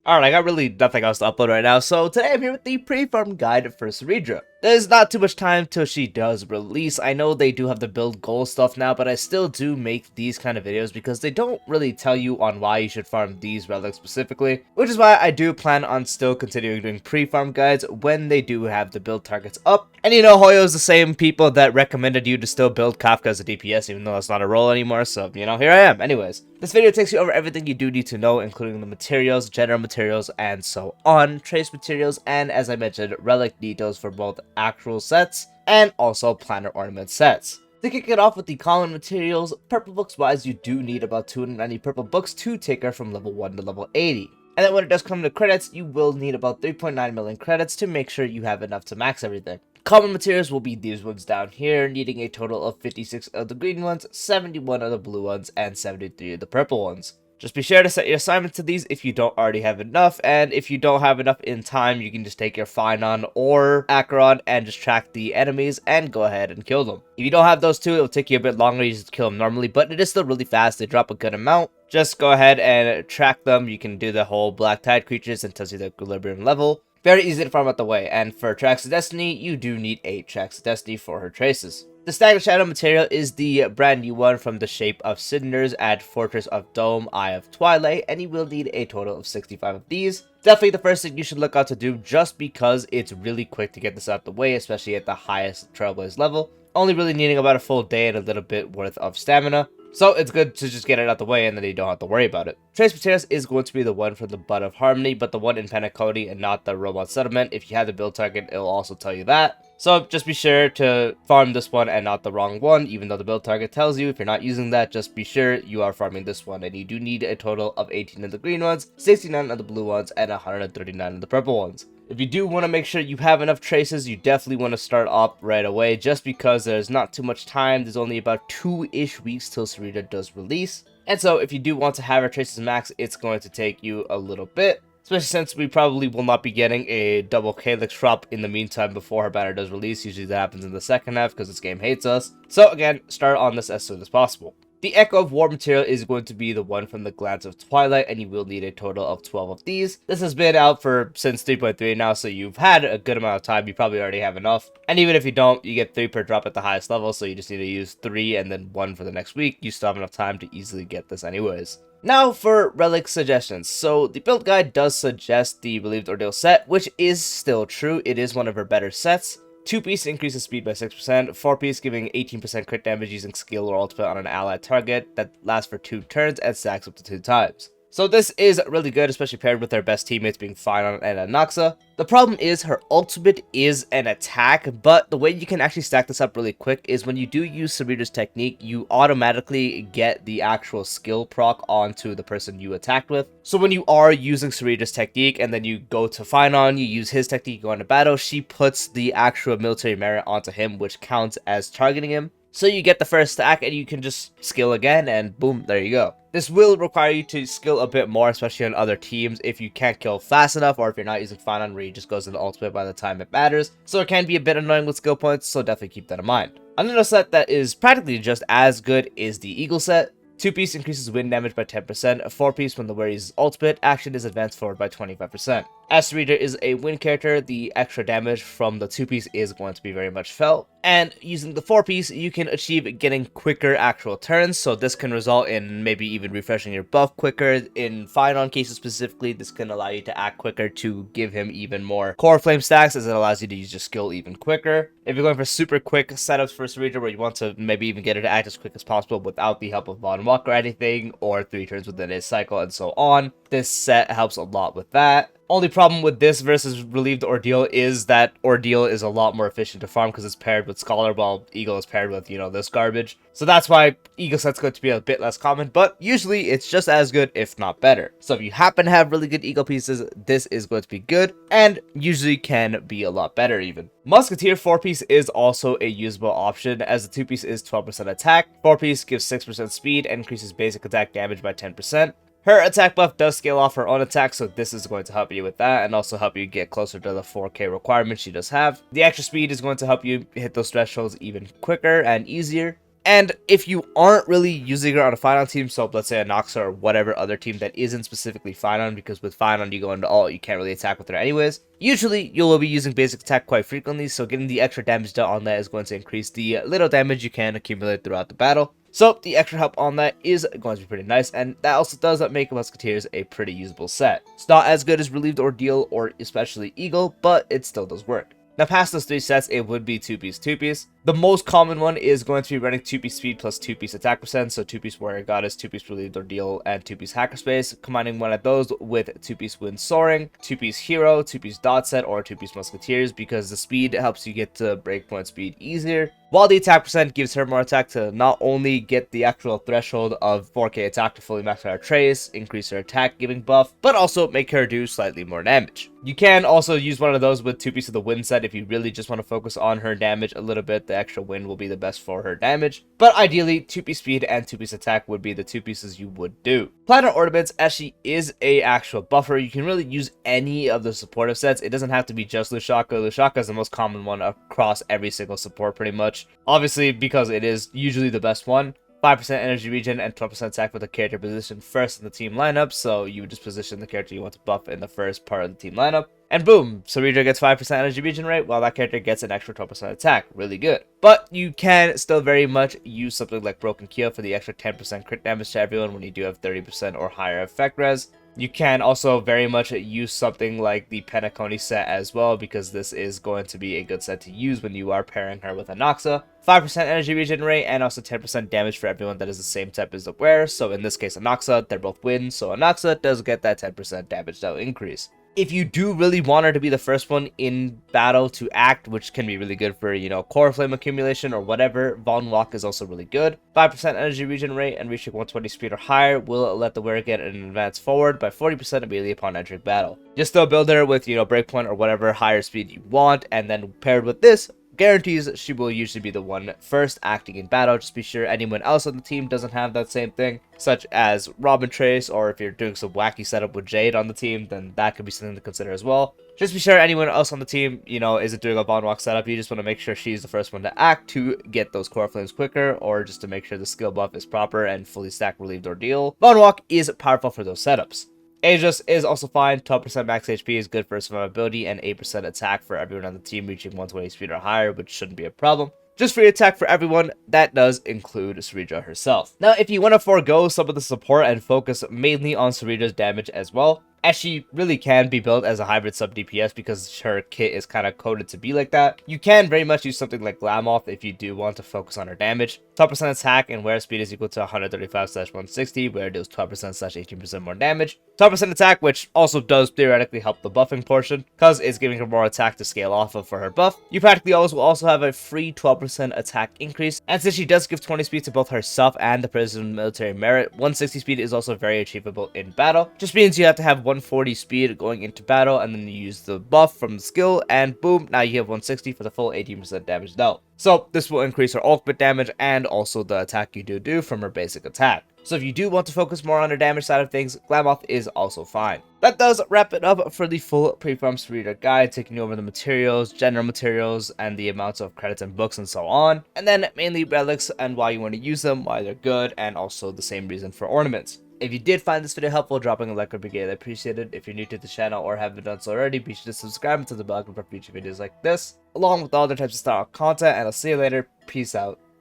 Alright, I got really nothing else to upload right now, so today I'm here with the pre-farm guide for Cerydra. There's not too much time till she does release. I know they do have the build goal stuff now, but I still do make these kind of videos because they don't really tell you on why you should farm these relics specifically, which is why I do plan on still continuing doing pre-farm guides when they do have the build targets up. And you know, Hoyo's the same people that recommended you to still build Kafka as a DPS, even though that's not a role anymore, so, you know, here I am. Anyways, this video takes you over everything you do need to know, including the materials, general materials, and so on, trace materials, and as I mentioned, relic details for both actual sets and also planar ornament sets. To kick it off with the common materials, purple books wise, you do need about 290 purple books to take her from level 1 to level 80. And then when it does come to credits, you will need about 3.9 million credits to make sure you have enough to max everything. Common materials will be these ones down here, needing a total of 56 of the green ones, 71 of the blue ones, and 73 of the purple ones. Just be sure to set your assignment to these if you don't already have enough, and if you don't have enough in time, you can just take your Phynon or Acheron and just track the enemies and go ahead and kill them. If you don't have those two, it'll take you a bit longer, you just kill them normally, but it is still really fast, they drop a good amount. Just go ahead and track them. You can do the whole Black Tide creatures and tells you the equilibrium level. Very easy to farm out the way, and for Tracks of Destiny, you do need 8 Tracks of Destiny for her traces. The Staggered Shadow material is the brand new one from the Shape of Cinders at Fortress of Dome, Eye of Twilight, and you will need a total of 65 of these. Definitely the first thing you should look out to do, just because it's really quick to get this out the way, especially at the highest Trailblaze level. Only really needing about a full day and a little bit worth of stamina. So it's good to just get it out the way and then you don't have to worry about it. Trace Materials is going to be the one from the Bud of Harmony, but the one in Penacony and not the Robot Settlement. If you have the build target, it'll also tell you that. So just be sure to farm this one and not the wrong one, even though the build target tells you. If you're not using that, just be sure you are farming this one. And you do need a total of 18 of the green ones, 69 of the blue ones, and 139 of the purple ones. If you do want to make sure you have enough traces, you definitely want to start off right away, just because there's not too much time. There's only about 2-ish weeks till Cerydra does release. And so if you do want to have her traces max, it's going to take you a little bit. Especially since we probably will not be getting a double Calyx drop in the meantime before her banner does release. Usually that happens in the second half because this game hates us. So again, start on this as soon as possible. The Echo of War material is going to be the one from the Glance of Twilight, and you will need a total of 12 of these. This has been out since 3.3 now, so you've had a good amount of time. You probably already have enough. And even if you don't, you get 3 per drop at the highest level, so you just need to use 3 and then 1 for the next week. You still have enough time to easily get this anyways. Now for relic suggestions. So the build guide does suggest the Relieved Ordeal set, which is still true. It is one of her better sets. 2-piece increases speed by 6%, 4-piece giving 18% crit damage using skill or ultimate on an allied target that lasts for 2 turns and stacks up to 2 times. So this is really good, especially paired with her best teammates being Phynon and Anaxa. The problem is her ultimate is an attack, but the way you can actually stack this up really quick is when you do use Cerydra's technique, you automatically get the actual skill proc onto the person you attacked with. So when you are using Cerydra's technique and then you go to Phynon, you use his technique, go into battle, she puts the actual military merit onto him, which counts as targeting him. So you get the first stack and you can just skill again and boom, there you go. This will require you to skill a bit more, especially on other teams if you can't kill fast enough or if you're not using Phynon where he just goes into ultimate by the time it matters. So it can be a bit annoying with skill points, so definitely keep that in mind. Another set that is practically just as good is the Eagle set. 2-piece increases wind damage by 10%, a 4-piece when the Warrior's ultimate action is advanced forward by 25%. As Cerydra is a wind character, the extra damage from the 2-piece is going to be very much felt. And using the 4-piece, you can achieve getting quicker actual turns, so this can result in maybe even refreshing your buff quicker. In Phynon cases specifically, this can allow you to act quicker to give him even more core flame stacks, as it allows you to use your skill even quicker. If you're going for super quick setups for Cerydra where you want to maybe even get her to act as quick as possible without the help of Von Walk or anything, or 3 turns within his cycle and so on, this set helps a lot with that. Only problem with this versus Relieved Ordeal is that Ordeal is a lot more efficient to farm because it's paired with Scholar, while Eagle is paired with, this garbage. So that's why Eagle set's going to be a bit less common, but usually it's just as good, if not better. So if you happen to have really good Eagle pieces, this is going to be good, and usually can be a lot better even. Musketeer 4-piece is also a usable option, as the 2-piece is 12% attack, 4-piece gives 6% speed and increases basic attack damage by 10%. Her attack buff does scale off her own attack, so this is going to help you with that and also help you get closer to the 4K requirement she does have. The extra speed is going to help you hit those thresholds even quicker and easier. And if you aren't really using her on a final team, so let's say a Noxa or whatever other team that isn't specifically Final, because with Final you go into ult, you can't really attack with her anyways. Usually you will be using basic attack quite frequently, so getting the extra damage done on that is going to increase the little damage you can accumulate throughout the battle. So the extra help on that is going to be pretty nice, and that also does make Musketeers a pretty usable set. It's not as good as Relieved Ordeal or especially Eagle, but it still does work. Now past those 3 sets, it would be 2-piece, 2-piece. The most common one is going to be running 2-piece speed plus 2-piece attack percent, so 2-piece Warrior Goddess, 2-piece Relieved Ordeal, and 2-piece Hackerspace, combining one of those with 2-piece Wind Soaring, 2-piece Hero, 2-piece Dot Set, or 2-piece Musketeers, because the speed helps you get to breakpoint speed easier, while the attack percent gives her more attack to not only get the actual threshold of 4k attack to fully max out her trace, increase her attack giving buff, but also make her do slightly more damage. You can also use one of those with 2-piece of the Wind set if you really just want to focus on her damage a little bit. The extra wind will be the best for her damage, but ideally 2-piece speed and 2-piece attack would be the 2 pieces you would do. Platinum Ornaments, as she is a actual buffer, you can really use any of the supportive sets. It doesn't have to be just Lushaka. Lushaka is the most common one across every single support pretty much, obviously because it is usually the best one. 5% energy regen and 12% attack with the character positioned first in the team lineup, so you would just position the character you want to buff in the first part of the team lineup. And boom, Cerydra gets 5% energy regen rate, while that character gets an extra 12% attack. Really good. But you can still very much use something like Broken Keel for the extra 10% crit damage to everyone when you do have 30% or higher effect res. You can also very much use something like the Penacony set as well, because this is going to be a good set to use when you are pairing her with a Noxa. 5% energy regen rate and also 10% damage for everyone that is the same type as the wearer. So in this case, a Noxa, they're both wind, so a Noxa does get that 10% damage that will increase. If you do really want her to be the first one in battle to act, which can be really good for, core flame accumulation or whatever, Von Walk is also really good. 5% energy regen rate and reaching 120 speed or higher will let the wearer get an advance forward by 40% immediately upon entering battle. Just still build her with, breakpoint or whatever higher speed you want, and then paired with this, guarantees she will usually be the one first acting in battle. Just be sure anyone else on the team doesn't have that same thing, such as Robin Trace, or if you're doing some wacky setup with Jade on the team, then that could be something to consider as well. Just be sure anyone else on the team, isn't doing a Von Walk setup. You just want to make sure she's the first one to act to get those core flames quicker, or just to make sure the skill buff is proper and fully stacked Relieved Ordeal. Von Walk is powerful for those setups. Aegis is also fine. 12% max HP is good for survivability, and 8% attack for everyone on the team reaching 120 speed or higher, which shouldn't be a problem. Just free attack for everyone, that does include Cerydra herself. Now, if you want to forego some of the support and focus mainly on Cerydra's damage as well, as she really can be built as a hybrid sub DPS because her kit is kind of coded to be like that, you can very much use something like Glamoth if you do want to focus on her damage. 12% attack and wear speed is equal to 135/160, where it deals 12%/18% more damage. 12% attack, which also does theoretically help the buffing portion, because it's giving her more attack to scale off of for her buff. You practically always will also have a free 12% attack increase, and since she does give 20 speed to both herself and the President Military Merit, 160 speed is also very achievable in battle. Just means you have to have 140 speed going into battle, and then you use the buff from the skill, and boom, now you have 160 for the full 18% damage though. So this will increase her ultimate damage and also the attack you do from her basic attack. So if you do want to focus more on the damage side of things, Glamoth is also fine. That does wrap it up for the full pre-farm Cerydra guide, taking over the materials, general materials, and the amounts of credits and books and so on. And then mainly relics and why you want to use them, why they're good, and also the same reason for ornaments. If you did find this video helpful, dropping a like would be greatly appreciated. If you're new to the channel or haven't done so already, be sure to subscribe to the bell for future videos like this, along with all other types of style content, and I'll see you later. Peace out.